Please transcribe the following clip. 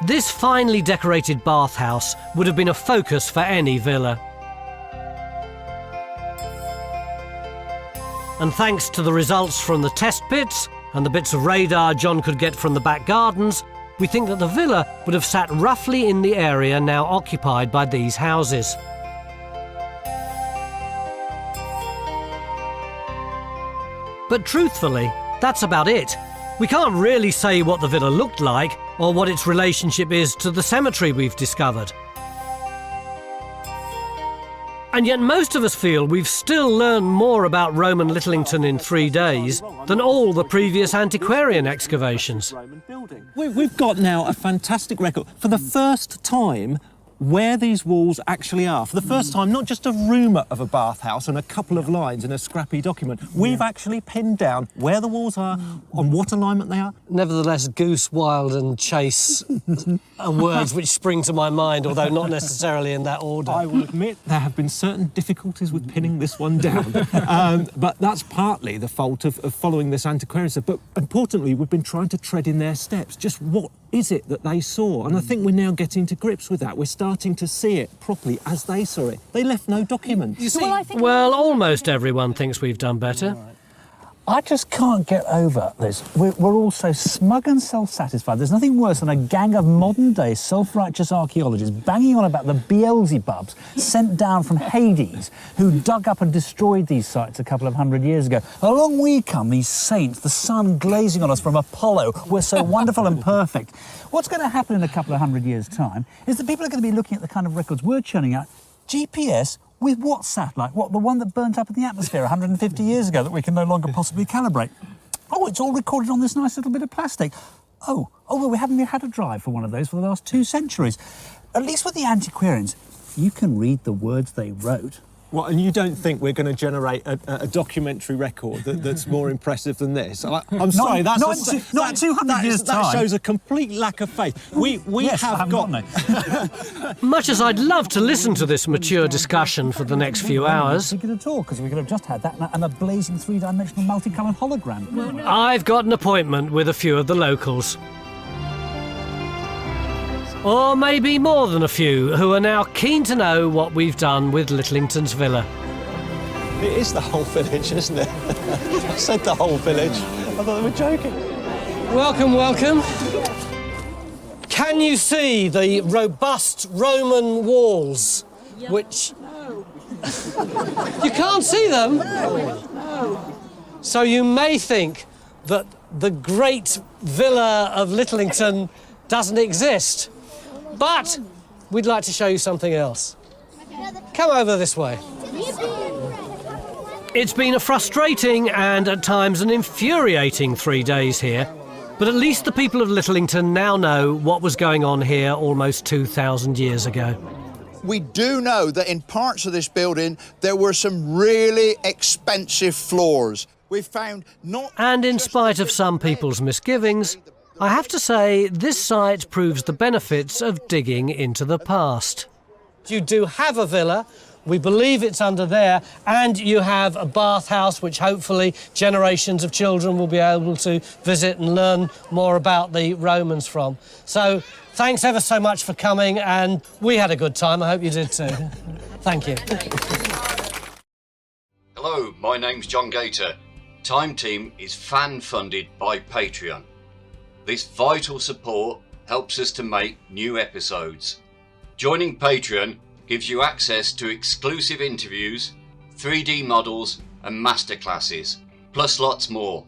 This finely decorated bathhouse would have been a focus for any villa. And thanks to the results from the test pits and the bits of radar John could get from the back gardens, we think that the villa would have sat roughly in the area now occupied by these houses. But truthfully, that's about it. We can't really say what the villa looked like or what its relationship is to the cemetery we've discovered. And yet most of us feel we've still learned more about Roman Littlington in 3 days than all the previous antiquarian excavations. We've got now a fantastic record. For the first time, where these walls actually are. For the first time, not just a rumour of a bathhouse and a couple of lines in a scrappy document. We've actually pinned down where the walls are, on what alignment they are. Nevertheless, goose, wild and chase are words which spring to my mind, although not necessarily in that order. I will admit there have been certain difficulties with pinning this one down. But that's partly the fault of following this antiquarian stuff. But importantly, we've been trying to tread in their steps. Just what is it that they saw? And I think we're now getting to grips with that. We're starting to see it properly as they saw it. They left no documents. You see, well, almost everyone thinks we've done better. I just can't get over this. We're all so smug and self-satisfied. There's nothing worse than a gang of modern-day self-righteous archaeologists banging on about the Beelzebubs sent down from Hades, who dug up and destroyed these sites a couple of 100 years ago. Along we come, these saints, the sun glazing on us from Apollo. We're so wonderful and perfect. What's going to happen in a couple of 100 years' time is that people are going to be looking at the kind of records we're churning out. GPS with what satellite? What, the one that burnt up in the atmosphere 150 years ago that we can no longer possibly calibrate? Oh, it's all recorded on this nice little bit of plastic. Oh, well, we haven't had a drive for one of those for the last 2 centuries. At least with the antiquarians, you can read the words they wrote. What, and you don't think we're going to generate a documentary record that's more impressive than this? I'm sorry, not 200 years' time. That shows a complete lack of faith. We yes, have got... Much as I'd love to listen to this mature discussion for the next few hours, At all, because we could have just had that and a blazing three-dimensional multicoloured hologram. I've got an appointment with a few of the locals. Or maybe more than a few, who are now keen to know what we've done with Littlington's villa. It is the whole village, isn't it? I said the whole village. I thought they were joking. Welcome, welcome. Can you see the robust Roman walls, which... You can't see them? No. So you may think that the great villa of Littlington doesn't exist. But we'd like to show you something else. Come over this way. It's been a frustrating and at times an infuriating 3 days here, but at least the people of Littlington now know what was going on here almost 2,000 years ago. We do know that in parts of this building there were some really expensive floors. We've found not... And in spite of some people's misgivings, I have to say, this site proves the benefits of digging into the past. You do have a villa, we believe it's under there, and you have a bathhouse which hopefully generations of children will be able to visit and learn more about the Romans from. So, thanks ever so much for coming, and we had a good time. I hope you did too. Thank you. Hello, my name's John Gator. Time Team is fan-funded by Patreon. This vital support helps us to make new episodes. Joining Patreon gives you access to exclusive interviews, 3D models and masterclasses, plus lots more.